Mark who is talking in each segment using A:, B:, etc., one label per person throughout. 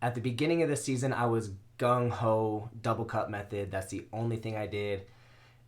A: At the beginning of the season, I was gung-ho double cup method. That's the only thing I did.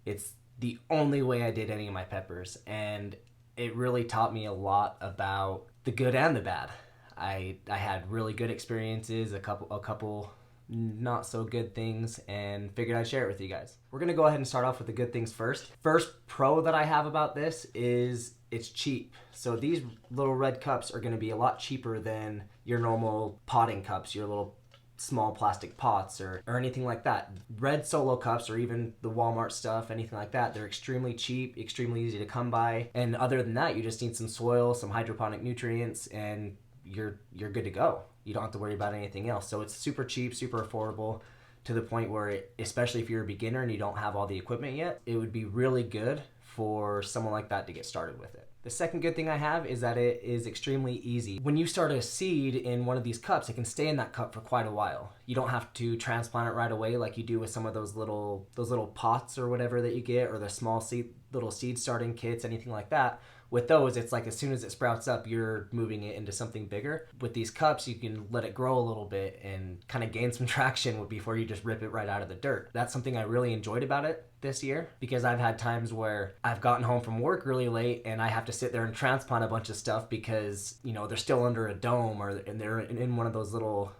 A: It's the only way I did any of my peppers, and it really taught me a lot about the good and the bad. I had really good experiences, a couple not so good things, and figured I'd share it with you guys. We're gonna go ahead and start off with the good things first. First pro that I have about this is it's cheap. So these little red cups are gonna be a lot cheaper than your normal potting cups, your little small plastic pots or anything like that. Red Solo cups or even the Walmart stuff, anything like that, they're extremely cheap, extremely easy to come by. And other than that, you just need some soil, some hydroponic nutrients, and you're good to go. You don't have to worry about anything else. So it's super cheap, super affordable, to the point where, especially if you're a beginner and you don't have all the equipment yet, it would be really good for someone like that to get started with it. The second good thing I have is that it is extremely easy. When you start a seed in one of these cups, it can stay in that cup for quite a while. You don't have to transplant it right away like you do with some of those little pots or whatever that you get, or the small little seed starting kits, anything like that. With those, it's like as soon as it sprouts up, you're moving it into something bigger. With these cups, you can let it grow a little bit and kind of gain some traction before you just rip it right out of the dirt. That's something I really enjoyed about it this year, because I've had times where I've gotten home from work really late and I have to sit there and transplant a bunch of stuff because, you know, they're still under a dome and they're in one of those little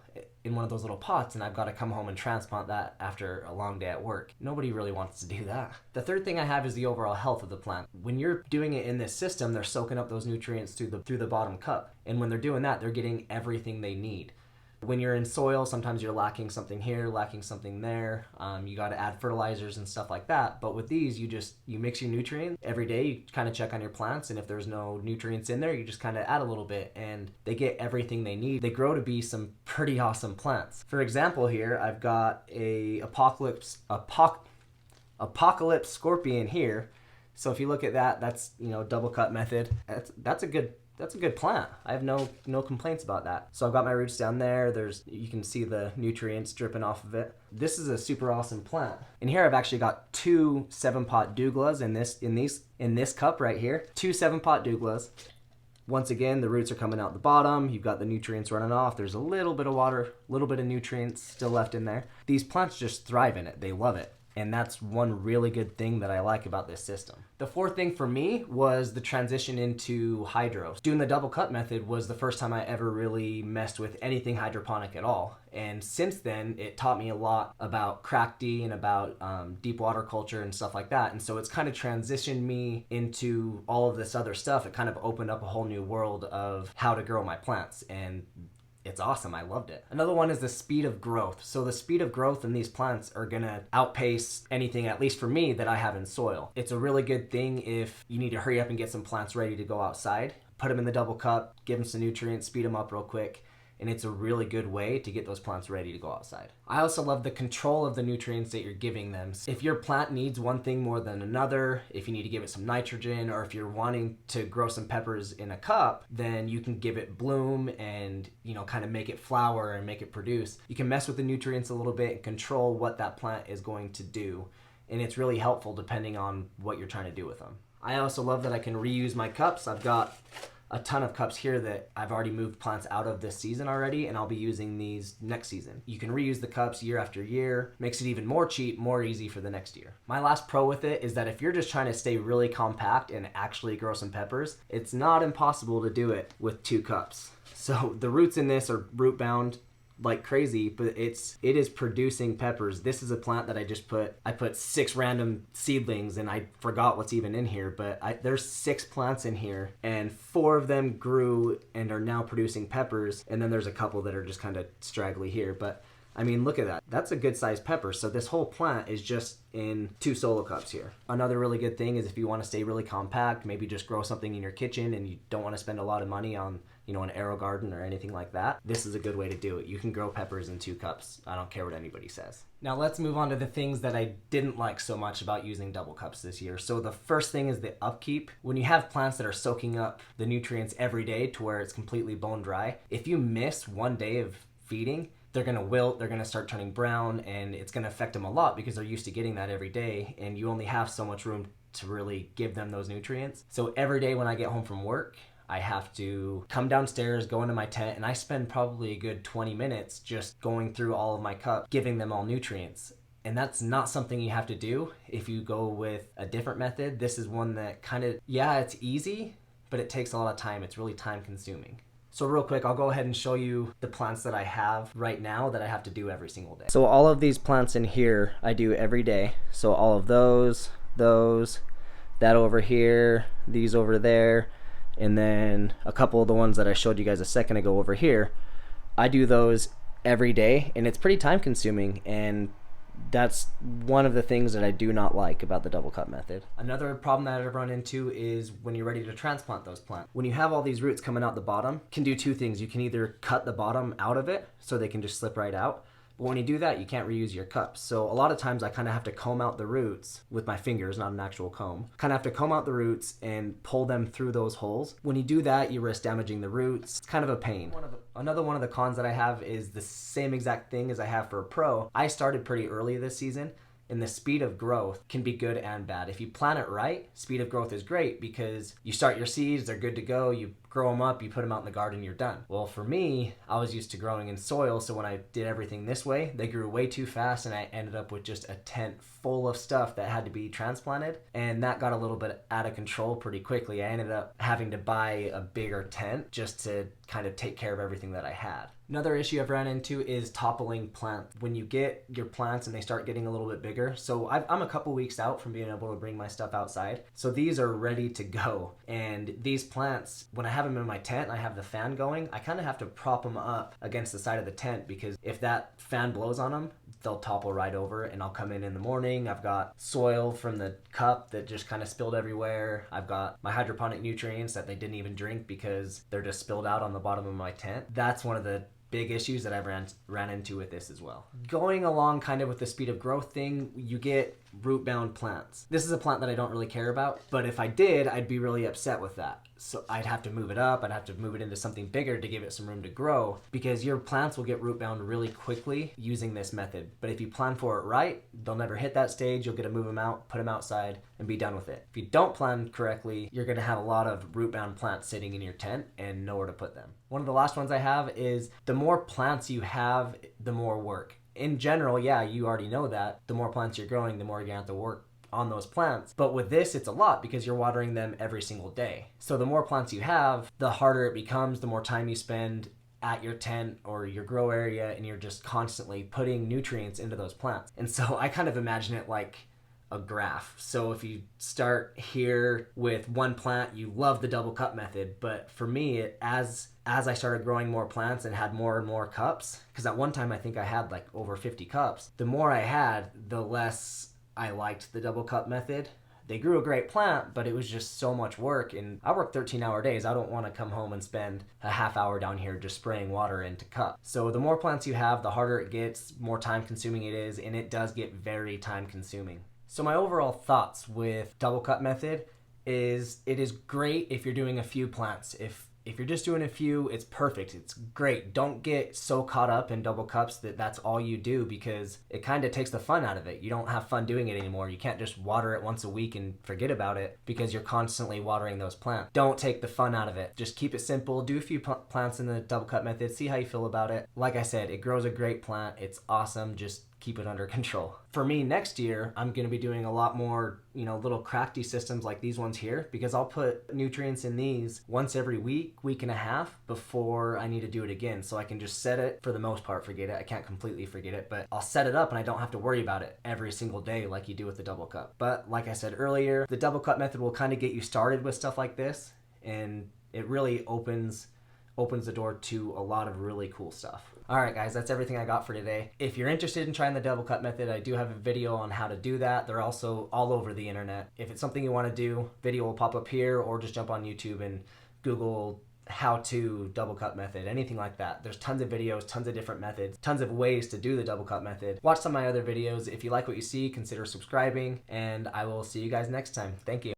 A: pots, and I've got to come home and transplant that after a long day at work. Nobody really wants to do that. The third thing I have is the overall health of the plant. When you're doing it in this system, they're soaking up those nutrients through the bottom cup. And when they're doing that, they're getting everything they need. When you're in soil, sometimes you're lacking something here, lacking something there. You got to add fertilizers and stuff like that. But with these, you mix your nutrients every day. You kind of check on your plants, and if there's no nutrients in there, you just kind of add a little bit, and they get everything they need. They grow to be some pretty awesome plants. For example, here I've got a apocalypse scorpion here. So if you look at that, that's, you know, double cut method. That's a good plant. I have no complaints about that. So I've got my roots down there. You can see the nutrients dripping off of it. This is a super awesome plant. And here I've actually got 2 7-pot douglas in this cup right here. 2 7-pot douglas. Once again, the roots are coming out the bottom. You've got the nutrients running off. There's a little bit of water, a little bit of nutrients still left in there. These plants just thrive in it. They love it. And that's one really good thing that I like about this system. The fourth thing for me was the transition into hydro. Doing the double cut method was the first time I ever really messed with anything hydroponic at all. And since then, it taught me a lot about cracked and about deep water culture and stuff like that. And so it's kind of transitioned me into all of this other stuff. It kind of opened up a whole new world of how to grow my plants. And it's awesome. I loved it. Another one is the speed of growth. So the speed of growth in these plants are going to outpace anything, at least for me, that I have in soil. It's a really good thing if you need to hurry up and get some plants ready to go outside. Put them in the double cup, give them some nutrients, speed them up real quick. And it's a really good way to get those plants ready to go outside. I also love the control of the nutrients that you're giving them. If your plant needs one thing more than another, if you need to give it some nitrogen, or if you're wanting to grow some peppers in a cup, then you can give it bloom and, you know, kind of make it flower and make it produce. You can mess with the nutrients a little bit and control what that plant is going to do. And it's really helpful depending on what you're trying to do with them. I also love that I can reuse my cups. I've got a ton of cups here that I've already moved plants out of this season already, and I'll be using these next season. You can reuse the cups year after year. Makes it even more cheap, more easy for the next year. My last pro with it is that if you're just trying to stay really compact and actually grow some peppers, it's not impossible to do it with 2 cups. So the roots in this are root bound like crazy, but it is producing peppers. This is a plant that I put 6 random seedlings, and I forgot what's even in here, but there's 6 plants in here, and 4 of them grew and are now producing peppers, and then there's a couple that are just kind of straggly here. But I mean, look at that. That's a good sized pepper. So this whole plant is just in 2 solo cups here. Another really good thing is if you want to stay really compact, maybe just grow something in your kitchen and you don't want to spend a lot of money on, you know, an aero garden or anything like that, this is a good way to do it. You can grow peppers in 2 cups. I don't care what anybody says. Now let's move on to the things that I didn't like so much about using double cups this year. So the first thing is the upkeep. When you have plants that are soaking up the nutrients every day to where it's completely bone dry, if you miss one day of feeding, they're going to wilt, they're going to start turning brown, and it's going to affect them a lot because they're used to getting that every day, and you only have so much room to really give them those nutrients. So every day when I get home from work, I have to come downstairs, go into my tent, and I spend probably a good 20 minutes just going through all of my cups, giving them all nutrients. And that's not something you have to do if you go with a different method. This is one that kind of, yeah, it's easy, but it takes a lot of time. It's really time consuming. So real quick, I'll go ahead and show you the plants that I have right now that I have to do every single day. So all of these plants in here, I do every day. So all of those, that over here, these over there, and then a couple of the ones that I showed you guys a second ago over here, I do those every day, and it's pretty time consuming, and that's one of the things that I do not like about the double cut method. Another problem that I've run into is when you're ready to transplant those plants. When you have all these roots coming out the bottom, you can do two things. You can either cut the bottom out of it so they can just slip right out, but when you do that, you can't reuse your cups. So a lot of times I kind of have to comb out the roots with my fingers, not an actual comb. Kind of have to comb out the roots and pull them through those holes. When you do that, you risk damaging the roots. It's kind of a pain. Another one of the cons that I have is the same exact thing as I have for a pro. I started pretty early this season, and the speed of growth can be good and bad. If you plant it right, speed of growth is great because you start your seeds, they're good to go, you grow them up, you put them out in the garden, you're done. Well, for me, I was used to growing in soil, so when I did everything this way, they grew way too fast, and I ended up with just a tent full of stuff that had to be transplanted, and that got a little bit out of control pretty quickly. I ended up having to buy a bigger tent just to kind of take care of everything that I had. Another issue I've ran into is toppling plants. When you get your plants and they start getting a little bit bigger, so I'm a couple weeks out from being able to bring my stuff outside, so these are ready to go. And these plants, when I have them in my tent and I have the fan going, I kind of have to prop them up against the side of the tent, because if that fan blows on them, they'll topple right over, and I'll come in the morning, I've got soil from the cup that just kind of spilled everywhere. I've got my hydroponic nutrients that they didn't even drink because they're just spilled out on the bottom of my tent. That's one of the big issues that I've ran into with this as well. Going along kind of with the speed of growth thing, you get root bound plants. This is a plant that I don't really care about, but if I did, I'd be really upset with that. So I'd have to move it up, I'd have to move it into something bigger to give it some room to grow, because your plants will get root bound really quickly using this method. But if you plan for it right, they'll never hit that stage. You'll get to move them out, put them outside, and be done with it. If you don't plan correctly, you're gonna have a lot of root bound plants sitting in your tent and nowhere to put them. One of the last ones I have is the more plants you have, the more work. In general, yeah, you already know that. The more plants you're growing, the more you're gonna have to work on those plants. But with this, it's a lot because you're watering them every single day. So the more plants you have, the harder it becomes, the more time you spend at your tent or your grow area, and you're just constantly putting nutrients into those plants. And so I kind of imagine it like a graph. So if you start here with one plant, you love the double cup method. But for me, as I started growing more plants and had more and more cups, because at one time I think I had like over 50 cups, the more I had, the less I liked the double cup method. They grew a great plant, but it was just so much work, and I work 13-hour days. I don't want to come home and spend a half hour down here just spraying water into cups. So the more plants you have, the harder it gets, more time consuming it is, and it does get very time consuming. So my overall thoughts with double cup method is it is great if you're doing a few plants. If you're just doing a few, it's perfect. It's great. Don't get so caught up in double cups that that's all you do, because it kind of takes the fun out of it. You don't have fun doing it anymore. You can't just water it once a week and forget about it because you're constantly watering those plants. Don't take the fun out of it. Just keep it simple. Do a few plants in the double cup method. See how you feel about it. Like I said, it grows a great plant. It's awesome. Just keep it under control. For me, next year, I'm going to be doing a lot more, little crafty systems like these ones here, because I'll put nutrients in these once every week and a half before I need to do it again. So I can just set it, for the most part, forget it. I can't completely forget it, but I'll set it up and I don't have to worry about it every single day like you do with the double cup. But like I said earlier, the double cup method will kind of get you started with stuff like this, and it really opens the door to a lot of really cool stuff. Alright guys, that's everything I got for today. If you're interested in trying the double cut method, I do have a video on how to do that. They're also all over the internet. If it's something you want to do, video will pop up here, or just jump on YouTube and Google how to double cut method, anything like that. There's tons of videos, tons of different methods, tons of ways to do the double cut method. Watch some of my other videos. If you like what you see, consider subscribing, and I will see you guys next time. Thank you.